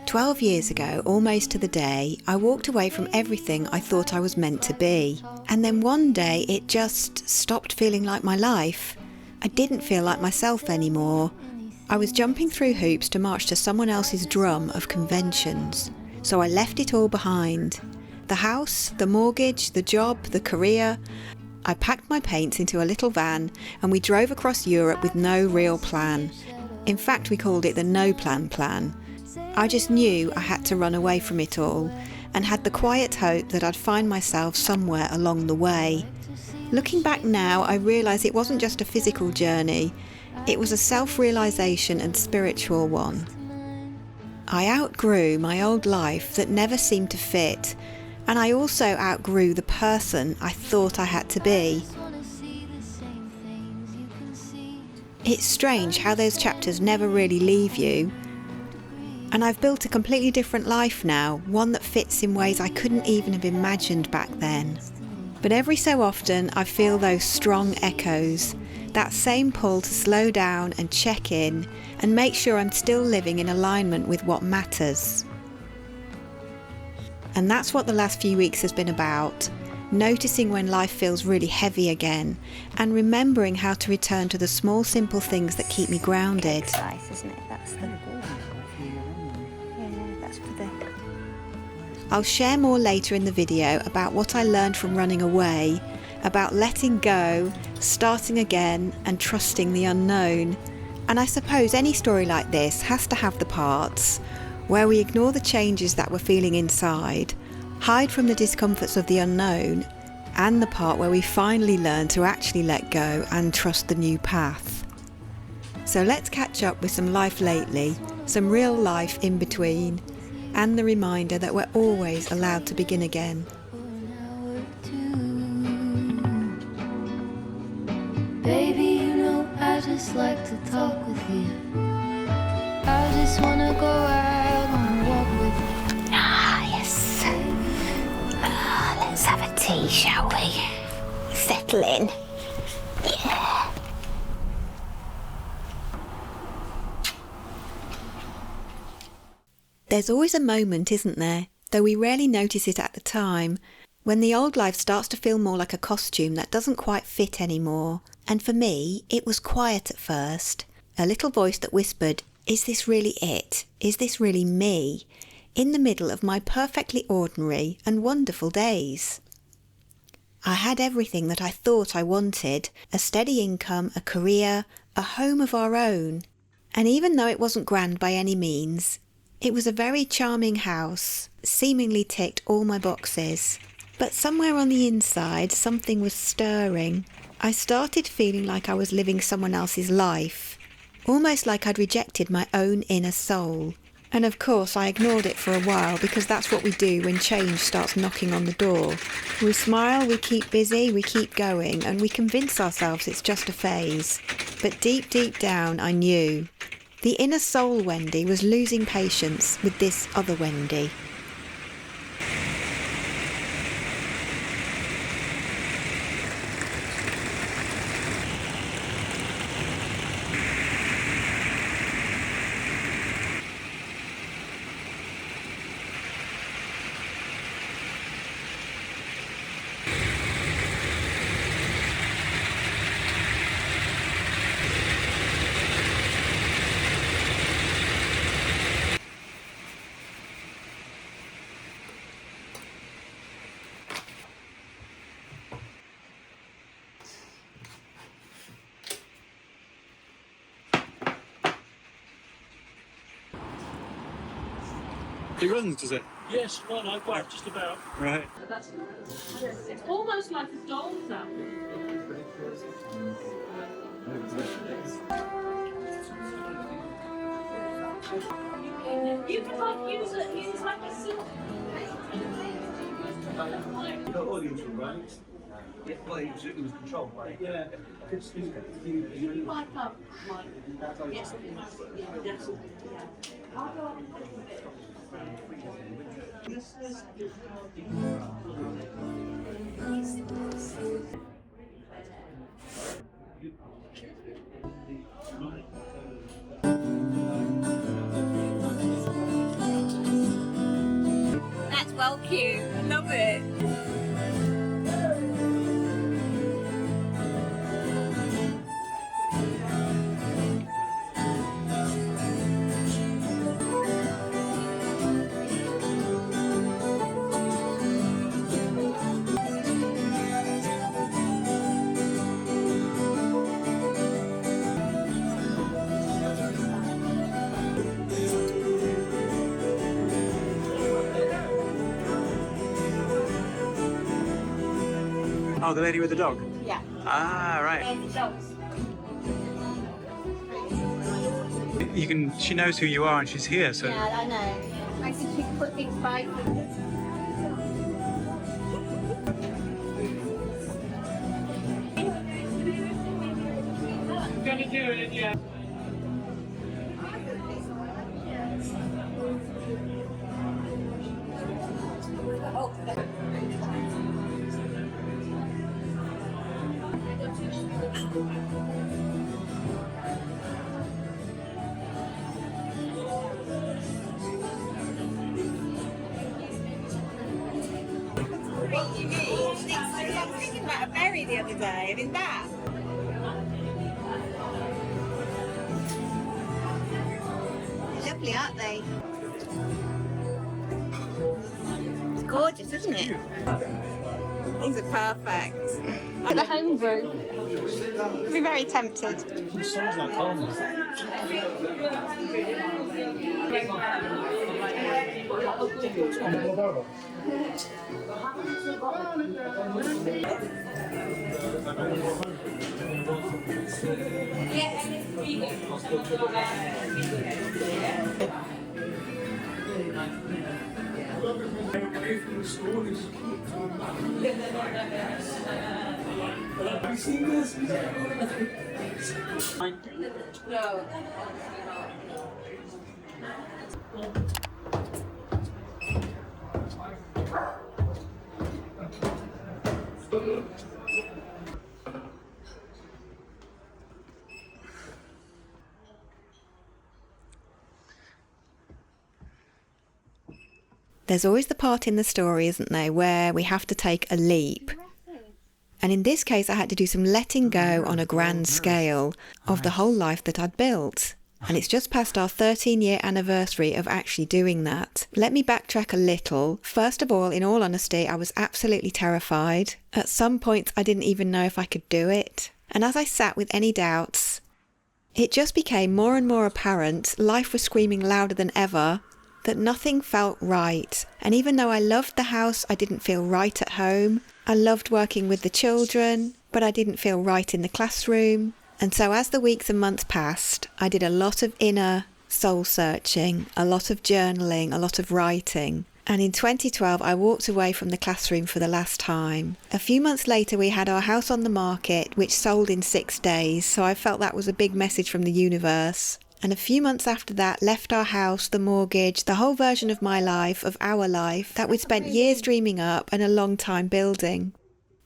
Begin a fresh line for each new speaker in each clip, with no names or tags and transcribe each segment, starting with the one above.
12 years ago, almost to the day, I walked away from everything I thought I was meant to be. And then one day it just stopped feeling like my life. I didn't feel like myself anymore. I was jumping through hoops to march to someone else's drum of conventions. So I left it all behind. The house, the mortgage, the job, the career. I packed my paints into a little van and we drove across Europe with no real plan. In fact, we called it the no plan plan. I just knew I had to run away from it all and had the quiet hope that I'd find myself somewhere along the way. Looking back now, I realise it wasn't just a physical journey, it was a self-realisation and spiritual one. I outgrew my old life that never seemed to fit, and I also outgrew the person I thought I had to be. It's strange how those chapters never really leave you. And I've built a completely different life now, one that fits in ways I couldn't even have imagined back then. But every so often I feel those strong echoes, that same pull to slow down and check in and make sure I'm still living in alignment with what matters. And that's what the last few weeks has been about, noticing when life feels really heavy again and remembering how to return to the small simple things that keep me grounded.
Exercise, isn't it? That's the...
I'll share more later in the video about what I learned from running away, about letting go, starting again and trusting the unknown. And I suppose any story like this has to have the parts where we ignore the changes that we're feeling inside, hide from the discomforts of the unknown, and the part where we finally learn to actually let go and trust the new path. So let's catch up with some life lately, some real life in between, and the reminder that we're always allowed to begin again.
Baby, you know I just like to talk with you. I just wanna go out on a walk with you.
Yes. Let's have a tea, shall we? Settle in. Yeah.
There's always a moment, isn't there, though we rarely notice it at the time, when the old life starts to feel more like a costume that doesn't quite fit anymore. And for me, it was quiet at first. A little voice that whispered, "Is this really it? Is this really me?" in the middle of my perfectly ordinary and wonderful days. I had everything that I thought I wanted, a steady income, a career, a home of our own. And even though it wasn't grand by any means, it was a very charming house, seemingly ticked all my boxes. But somewhere on the inside, something was stirring. I started feeling like I was living someone else's life, almost like I'd rejected my own inner soul. And of course I ignored it for a while, because that's what we do when change starts knocking on the door. We smile, we keep busy, we keep going, and we convince ourselves it's just a phase. But deep, deep down I knew. The inner soul Wendy was losing patience with this other Wendy.
It runs, does it?
Yes, well, just about.
Right.
It's almost like a doll's apple. You can like use like a silk.
The audience room, right? Yeah, well, it was controlled by. Yeah.
Mic up, Mike. Yes, yes. I'll go up and put it.
cute. I love it.
Oh, the lady with the dog?
Yeah.
Ah, right. She knows who you are and she's here, so...
Yeah, I know. I think she can put things by.
Gonna do it, yeah.
I was thinking about a berry the other day, and in that. Lovely, aren't they? It's gorgeous, isn't it? These are perfect. The home brew. I'd be very tempted.
Have you seen this?
No.
There's always the part in the story, isn't there, where we have to take a leap. And in this case, I had to do some letting go on a grand scale of the whole life that I'd built. And it's just past our 13-year anniversary of actually doing that. Let me backtrack a little. First of all, in all honesty, I was absolutely terrified. At some points, I didn't even know if I could do it. And as I sat with any doubts, it just became more and more apparent, life was screaming louder than ever, that nothing felt right. And even though I loved the house, I didn't feel right at home. I loved working with the children, but I didn't feel right in the classroom. And so as the weeks and months passed, I did a lot of inner soul searching, a lot of journaling, a lot of writing. And in 2012, I walked away from the classroom for the last time. A few months later, we had our house on the market, which sold in 6 days. So I felt that was a big message from the universe. And a few months after that, left our house, the mortgage, the whole version of my life, of our life, that we'd spent years dreaming up and a long time building.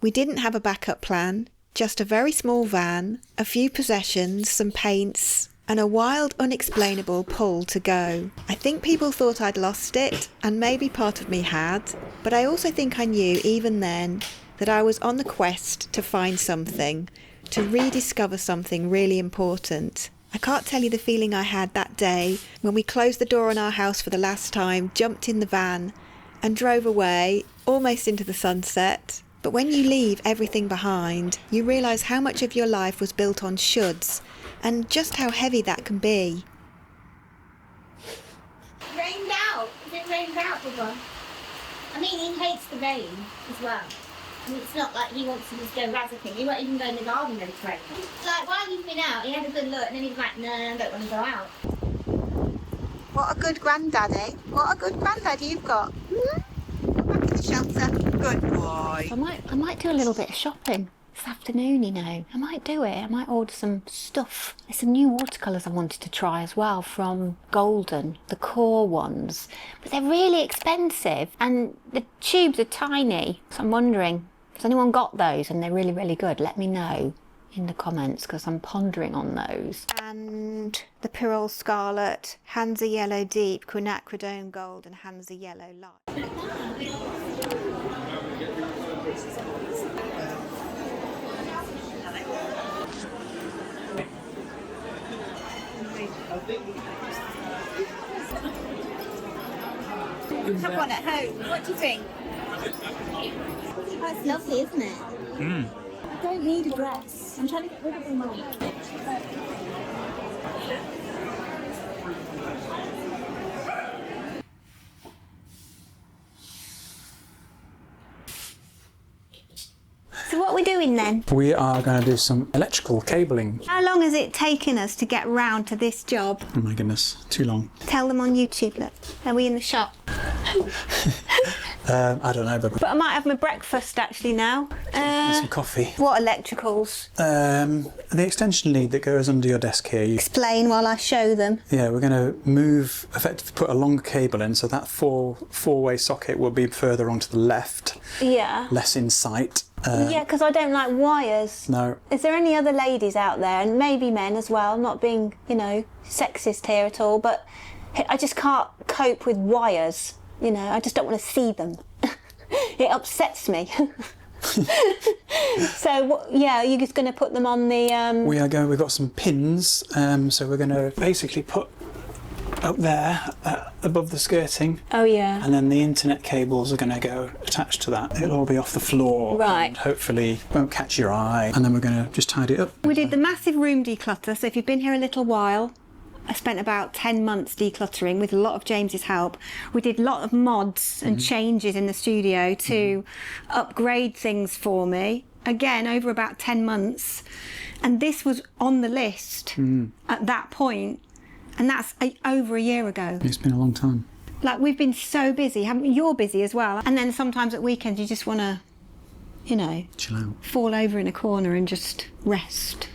We didn't have a backup plan, just a very small van, a few possessions, some paints, and a wild, unexplainable pull to go. I think people thought I'd lost it, and maybe part of me had, but I also think I knew even then that I was on the quest to find something, to rediscover something really important. I can't tell you the feeling I had that day when we closed the door on our house for the last time, jumped in the van and drove away, almost into the sunset. But when you leave everything behind, you realise how much of your life was built on shoulds and just how heavy that can be.
Rained out. It rained out, Bubba. I mean, he hates the rain as well. I mean, it's not like he wants to just go razzing. He won't even go in the garden when it's raining. Like, while he's been out, he had a good look, and then he's like, no, I don't want to go out. What a good granddaddy. What a good granddaddy you've got. Go back in the shelter. Good boy.
I might do a little bit of shopping this afternoon, you know. I might do it. I might order some stuff. There's some new watercolours I wanted to try as well from Golden, the core ones. But they're really expensive and the tubes are tiny. So I'm wondering, has anyone got those and they're really, really good? Let me know in the comments because I'm pondering on those.
And the Pyrrole Scarlet, Hansa Yellow Deep, Quinacridone Gold and Hansa Yellow Light.
Have one at home. What do you think? That's lovely, isn't it?
Mm.
I don't need a dress. I'm trying to get rid of them all.
So what are we doing then?
We are going to do some electrical cabling.
How long has it taken us to get round to this job?
Oh my goodness, too long.
Tell them on YouTube, look. Are we in the shop?
I don't know, but
But I might have my breakfast actually now.
some coffee.
What electricals?
The extension lead that goes under your desk here.
Explain while I show them.
Yeah, we're going to move, effectively put a longer cable in, so that four-way socket will be further onto the left,
Yeah.
less in sight.
Yeah, because I don't like wires.
No.
Is there any other ladies out there, and maybe men as well, not being, sexist here at all, but I just can't cope with wires, I just don't want to see them. It upsets me. So, you're just going to put them on the...
We've got some pins, so we're going to basically put up there above the skirting.
Oh, yeah.
And then the internet cables are going to go attached to that. It'll all be off the floor.
Right.
And hopefully won't catch your eye. And then we're going to just tidy it up.
We did the massive room declutter, so if you've been here a little while, I spent about 10 months decluttering with a lot of James's help. We did a lot of mods and changes in the studio to upgrade things for me. Again, over about 10 months. And this was on the list at that point. And that's over a year ago.
It's been a long time.
Like, we've been so busy. You're busy as well. And then sometimes at weekends you just want to,
Chill out.
fall over in a corner and just rest,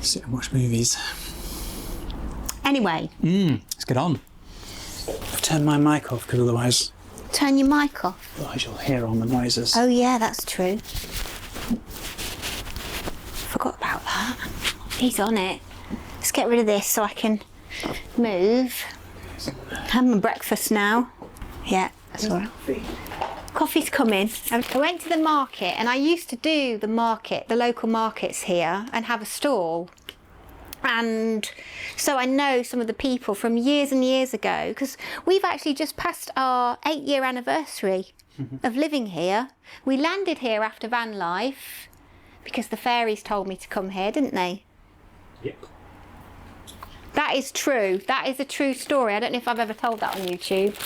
Sit and watch movies.
Anyway.
Let's get on. I've turned my mic off because otherwise
Turn your mic off.
you'll hear all the noises.
Oh yeah, that's true. Forgot about that. He's on it. Let's get rid of this so I can move. Have my breakfast now. Yeah, that's all right. Coffee's coming. I went to the market, and I used to do the local markets here, and have a stall. And so I know some of the people from years and years ago, because we've actually just passed our 8-year anniversary of living here. We landed here after van life because the fairies told me to come here, didn't they?
Yep.
That is true. That is a true story. I don't know if I've ever told that on YouTube,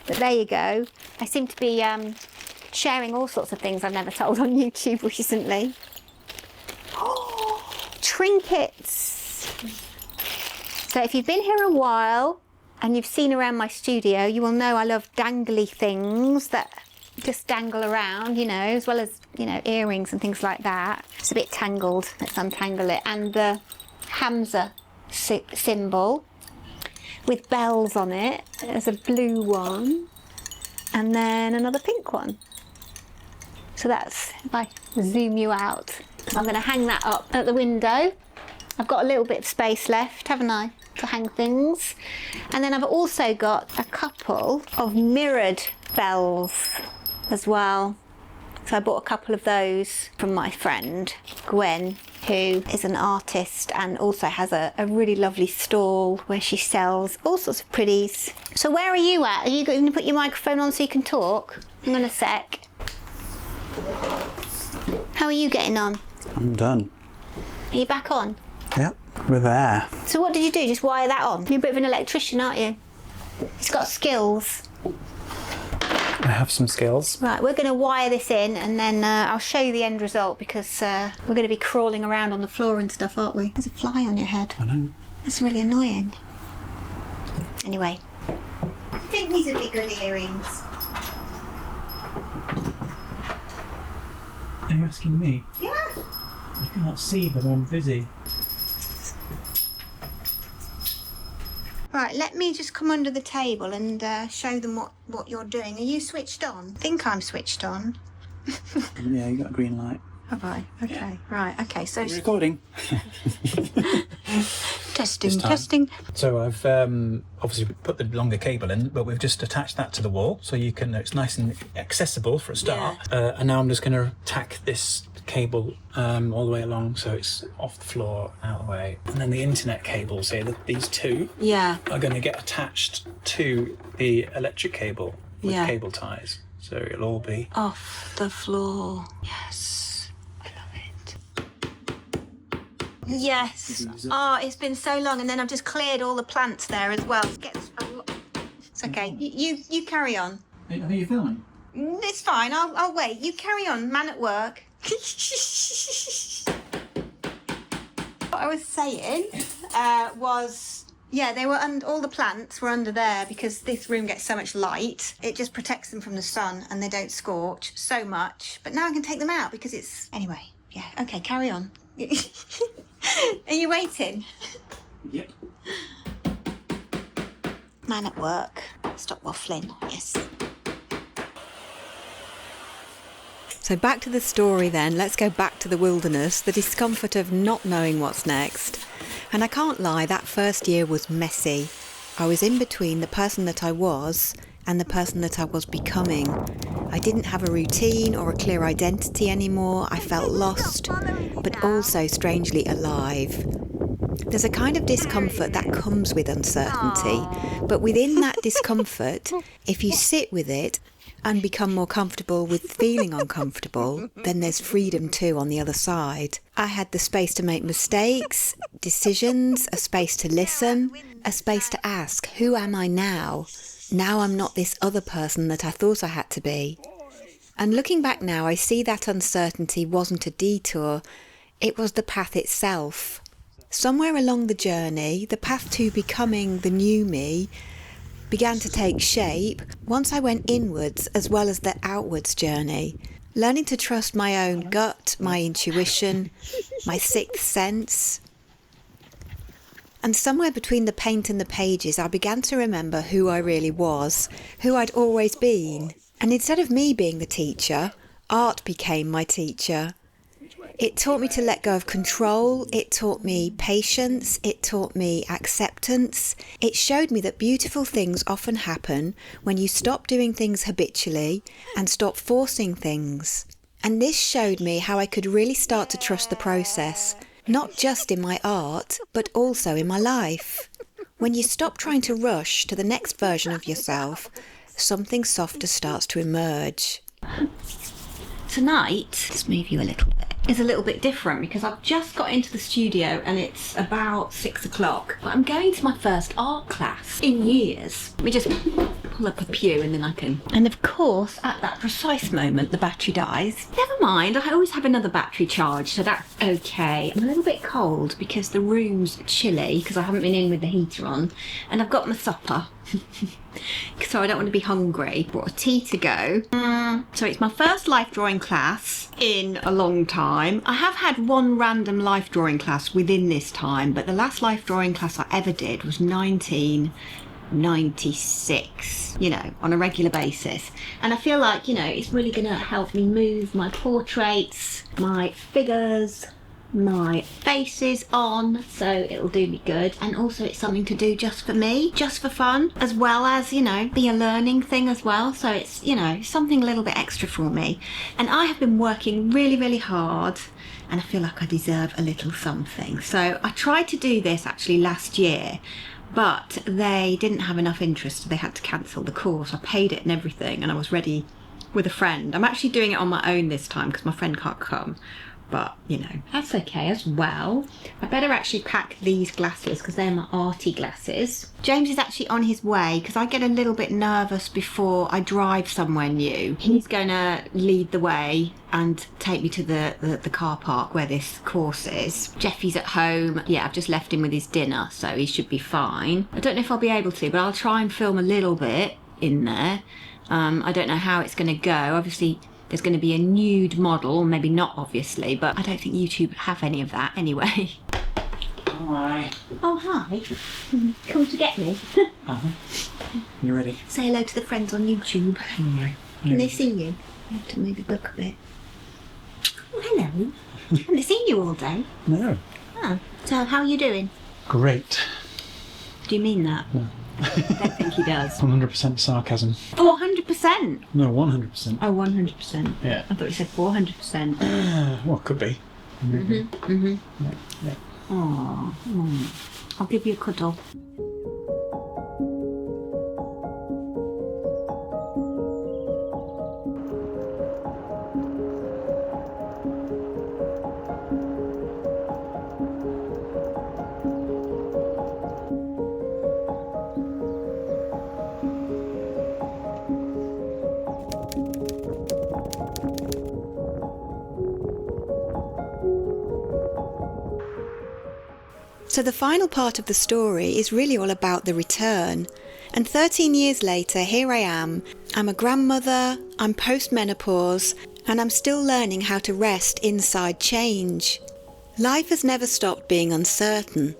but there you go. I seem to be sharing all sorts of things I've never told on YouTube recently. Oh, trinkets. So if you've been here a while and you've seen around my studio, you will know I love dangly things that just dangle around, as well as, earrings and things like that. It's a bit tangled. Let's untangle it. And the Hamza symbol with bells on it. There's a blue one and then another pink one. So that's, if I zoom you out, I'm going to hang that up at the window. I've got a little bit of space left, haven't I, to hang things. And then I've also got a couple of mirrored bells as well. So I bought a couple of those from my friend Gwen, who is an artist and also has a really lovely stall where she sells all sorts of pretties. So where are you at? Are you going to put your microphone on so you can talk? Hang on a sec. How are you getting on?
I'm done.
Are you back on?
Yep, we're there.
So what did you do? Just wire that on? You're a bit of an electrician, aren't you? He's got skills.
I have some skills.
Right, we're going to wire this in and then I'll show you the end result because we're going to be crawling around on the floor and stuff, aren't we? There's a fly on your head.
I know.
That's really annoying. Anyway. I think these would be good earrings.
Are you asking me?
Yeah.
I can't see, but I'm busy.
Right, let me just come under the table and show them what you're doing. Are you switched on? I think I'm switched on.
Yeah, you got a green light.
Have I? Okay, right, okay, so...
Recording.
Testing,
this time.
testing.
So I've obviously put the longer cable in, but we've just attached that to the wall, so you can. It's nice and accessible for a start. And now I'm just going to tack this cable all the way along, so it's off the floor, out of the way. And then the internet cables here, these two, are going to get attached to the electric cable with cable ties. So it'll all be
off the floor. Yes, I love it. Yes. Oh, it's been so long, and then I've just cleared all the plants there as well. It's okay. You carry on.
Are you filming?
It's fine. I'll wait. You carry on. Man at work. What I was saying was, they were all the plants were under there because this room gets so much light. It just protects them from the sun and they don't scorch so much. But now I can take them out because it's... Anyway, okay, carry on. Are you waiting?
Yep.
Man at work. Stop waffling. Yes. So back to the story then. Let's go back to the wilderness, the discomfort of not knowing what's next. And I can't lie, that first year was messy. I was in between the person that I was and the person that I was becoming. I didn't have a routine or a clear identity anymore. I felt lost, but also strangely alive. There's a kind of discomfort that comes with uncertainty, but within that discomfort, if you sit with it and become more comfortable with feeling uncomfortable, then there's freedom too on the other side. I had the space to make mistakes, decisions, a space to listen, a space to ask, who am I now? Now I'm not this other person that I thought I had to be. And looking back now, I see that uncertainty wasn't a detour, it was the path itself. Somewhere along the journey, the path to becoming the new me began to take shape once I went inwards as well as the outwards journey, learning to trust my own gut, my intuition, my sixth sense. And somewhere between the paint and the pages, I began to remember who I really was, who I'd always been. And instead of me being the teacher, art became my teacher. It taught me to let go of control, it taught me patience, it taught me acceptance. It showed me that beautiful things often happen when you stop doing things habitually and stop forcing things. And this showed me how I could really start to trust the process, not just in my art, but also in my life. When you stop trying to rush to the next version of yourself, something softer starts to emerge. Tonight, just move you a little bit, is a little bit different because I've just got into the studio and it's about 6 o'clock. But I'm going to my first art class in years. Let me just pull up a pew and then I can... And of course, at that precise moment, the battery dies. Never mind, I always have another battery charge, so that's okay. I'm a little bit cold because the room's chilly because I haven't been in with the heater on. And I've got my supper. So I don't want to be hungry. Brought a tea to go. So it's my first life drawing class in a long time. I have had one random life drawing class within this time, but the last life drawing class I ever did was 1996, on a regular basis. And I feel like, it's really going to help me move my portraits, my figures, my faces on, so it'll do me good. And also it's something to do just for me, just for fun, as well as, be a learning thing as well. So it's, something a little bit extra for me. And I have been working really, really hard and I feel like I deserve a little something. So I tried to do this actually last year, but they didn't have enough interest, so they had to cancel the course. I paid it and everything and I was ready with a friend. I'm actually doing it on my own this time because my friend can't come. But, that's okay as well. I better actually pack these glasses because they're my arty glasses. James is actually on his way because I get a little bit nervous before I drive somewhere new. He's going to lead the way and take me to the car park where this course is. Jeffy's at home. Yeah, I've just left him with his dinner, so he should be fine. I don't know if I'll be able to, but I'll try and film a little bit in there. I don't know how it's going to go. Obviously, there's going to be a nude model, maybe not obviously, but I don't think YouTube have any of that anyway.
Hi.
Oh, hi. Come to get me.
You ready?
Say hello to the friends on YouTube.
Hi.
Can they see you? I have to move the book a bit. Oh, hello. I haven't seen you all day.
No.
Oh, so how are you doing?
Great.
Do you mean that?
No.
I don't think he does.
100% sarcasm.
400%?
No, 100%.
Oh, 100%.
Yeah.
I thought you said 400%.
Well, could be. Yeah.
Aww. I'll give you a cuddle.
So the final part of the story is really all about the return. And 13 years later, here I am. I'm a grandmother, I'm post-menopause, and I'm still learning how to rest inside change. Life has never stopped being uncertain,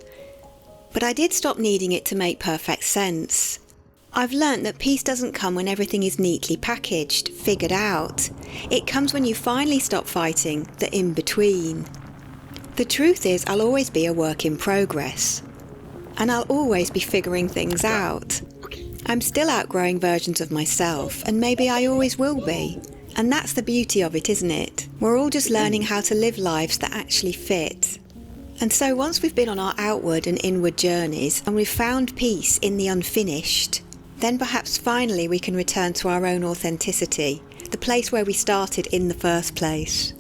but I did stop needing it to make perfect sense. I've learnt that peace doesn't come when everything is neatly packaged, figured out. It comes when you finally stop fighting the in-between. The truth is, I'll always be a work in progress. And I'll always be figuring things out. I'm still outgrowing versions of myself, and maybe I always will be. And that's the beauty of it, isn't it? We're all just learning how to live lives that actually fit. And so once we've been on our outward and inward journeys, and we've found peace in the unfinished, then perhaps finally we can return to our own authenticity, the place where we started in the first place.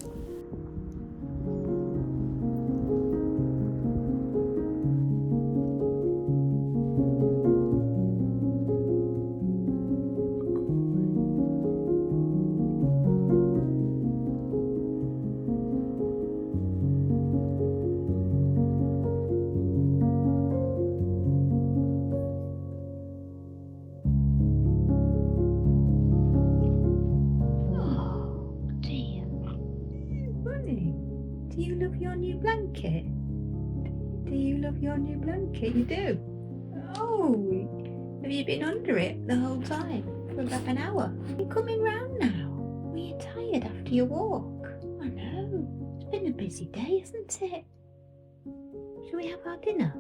Do you love your new blanket? Do you love your new blanket? You do? Oh, have you been under it the whole time? For about an hour? You're coming round now. Were you tired after your walk? I know. It's been a busy day, hasn't it? Shall we have our dinner?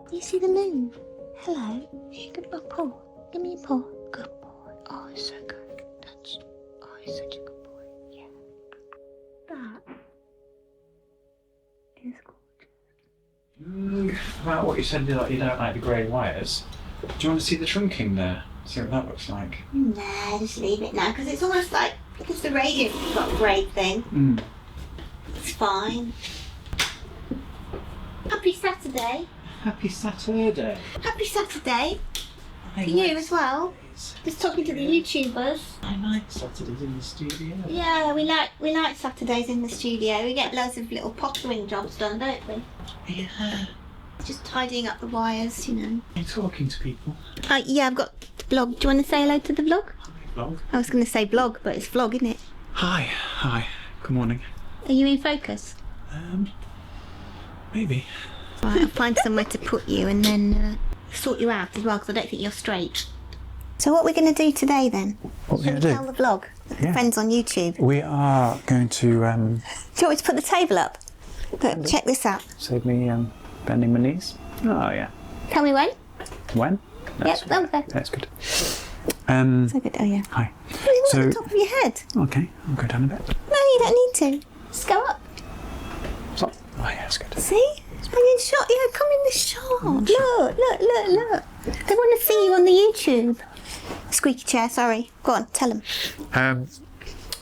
Do you see the moon? Hello. Give me a paw. Give me a paw. Good boy. Oh, it's so good. He's such a good boy. Yeah. That is gorgeous.
About what you said, like you don't like the grey wires. Do you want to see the trunking there? See what that looks like?
Nah, just leave it now, because it's almost like, because the radiant's got a grey thing. It's fine. Happy Saturday.
Happy Saturday.
Happy Saturday. For you as well. Just talking to the YouTubers.
I like Saturdays in the studio.
Yeah, we like Saturdays in the studio. We get loads of little pottering jobs done, don't we?
Yeah.
Just tidying up the wires, you know.
You're talking to people.
Yeah, I've got the vlog. Do you want to say hello to the vlog?
Vlog.
I was going to say blog, but it's vlog, isn't it?
Hi. Good morning.
Are you in focus?
Maybe.
Right, I'll find somewhere to put you and then sort you out as well, because I don't think you're straight. So what we're going to do today then?
What we're
Shall
going
we
to do?
tell the vlog?
Yeah.
Friends on YouTube.
We are going to
Do you want me to put the table up? Look, check this out.
save me bending my knees. Oh yeah.
Tell me when.
When?
Yep, over.
That's good.
So good. Oh yeah.
Hi.
Well, you want
So-
at the top of your head.
Okay, I'll go down a bit.
No, you don't need to. Just go up.
So, oh yeah, that's good.
See? Bring in shot. Yeah, come in the shot. Look. They want to see you on the YouTube. Squeaky chair, sorry. Go on, tell them.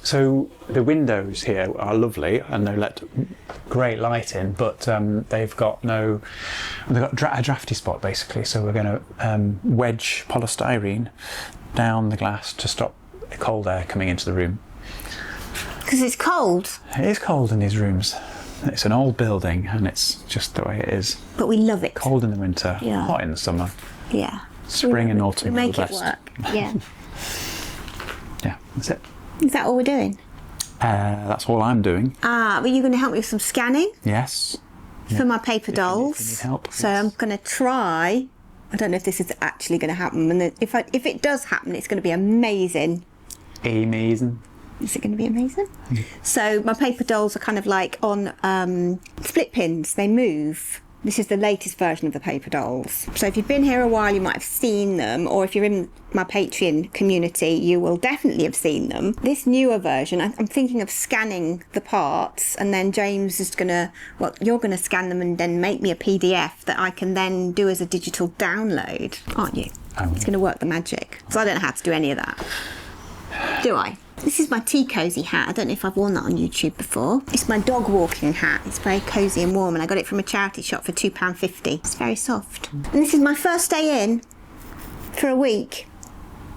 So the windows here are lovely and they let great light in, but they've got a drafty spot basically. So we're going to wedge polystyrene down the glass to stop the cold air coming into the room.
Because it's cold.
It is cold in these rooms. It's an old building and it's just the way it is.
But we love it.
Cold in the winter,
Yeah.
hot in the summer,
Yeah.
spring and
We
autumn.
make
are
it
the best.
work. Yeah.
Yeah, that's it.
Is that all we're doing?
That's all I'm doing.
But you're going to help me with some scanning
Yes.
for my paper dolls.
if you need help,
So
yes.
I'm going to try. I don't know if this is actually going to happen. And if it does happen, it's going to be amazing.
Amazing.
Is it going to be amazing? So my paper dolls are kind of like on split pins. They move
This is the latest version of the paper dolls. So if you've been here a while, you might have seen them, or if you're in my Patreon community, you will definitely have seen them. This newer version, I'm thinking of scanning the parts, and then James is gonna, well, you're gonna scan them and then make me a PDF that I can then do as a digital download, aren't you? It's gonna work the magic. So I don't know how to do any of that. Do I? This is my tea cosy hat. I don't know if I've worn that on YouTube before. It's my dog walking hat. It's very cosy and warm, and I got it from a charity shop for £2.50. It's very soft. And this is my first day in for a week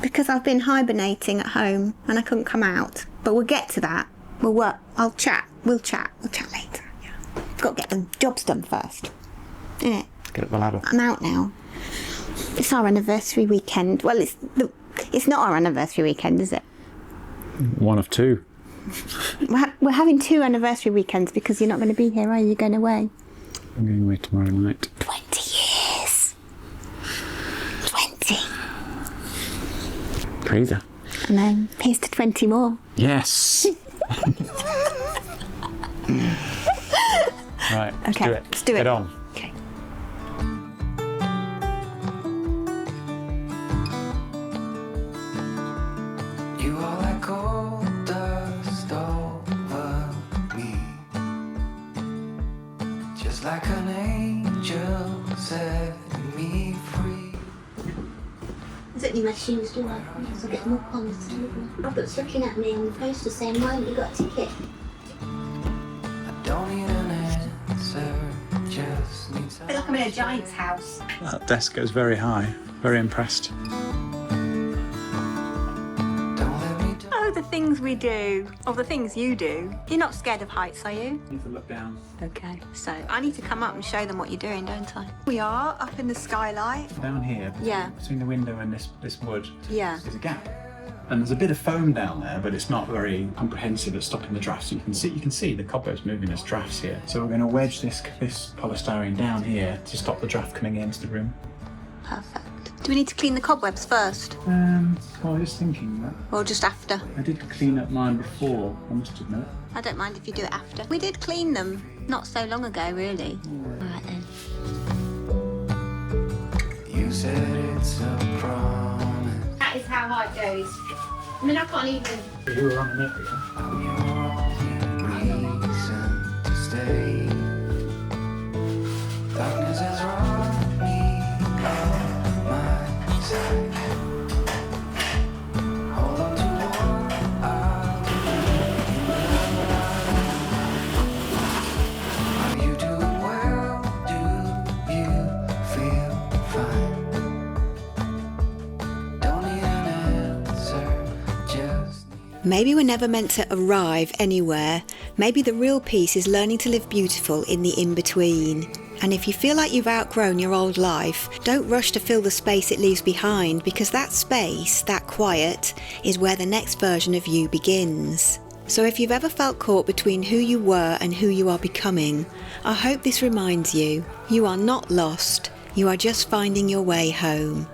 because I've been hibernating at home and I couldn't come out. But we'll get to that. We'll work. I'll chat. We'll chat later. Yeah. Got to get the jobs done first. Innit?
Get up the ladder.
I'm out now. It's our anniversary weekend. Well, it's not our anniversary weekend, is it?
One of two.
We're having 2 anniversary weekends because you're not going to be here, are you? You're going away.
I'm going away tomorrow night.
20 years. 20.
Crazy.
And then here's to 20 more.
Yes. Right. Let's
Okay,
do it.
let's do it.
Get on.
Okay.
You are like gold dust over me, just like an angel setting me free.
I don't need my shoes, do I? Because I get more cons. Robert's looking at me on the poster saying, why haven't you got a ticket?
I don't need an answer, just need
I feel like I'm in a giant's house.
That desk goes very high. Very impressed.
Oh, the things we do. Or the things you do. You're not scared of heights, are you?
Need to look down.
Okay, so I need to come up and show them what you're doing, don't I? We are up in the skylight.
Down here,
Yeah.
between the window and this wood,
Yeah.
there's a gap. And there's a bit of foam down there, but it's not very comprehensive at stopping the drafts. You can see the cobwebs moving as drafts here. So we're going to wedge this polystyrene down here to stop the draft coming into the room.
Perfect. Do we need to clean the cobwebs first?
Well, I was just thinking that
Or just after?
I did clean up mine before, I must admit.
I don't mind if you do it after. We did clean them not so long ago, really. All right then.
You said it's a promise.
That is how high it goes. I mean, I can't even...
You were on the net, yeah?
I'm your only reason to stay. Darkness has robbed me of my sight. Hold on to what I'll do. Are you doing well? Do you feel fine? Don't need an answer, just need
Maybe we're never meant to arrive anywhere. Maybe the real peace is learning to live beautiful in the in-between. And if you feel like you've outgrown your old life, don't rush to fill the space it leaves behind, because that space, that quiet, is where the next version of you begins. So if you've ever felt caught between who you were and who you are becoming, I hope this reminds you, you are not lost, you are just finding your way home.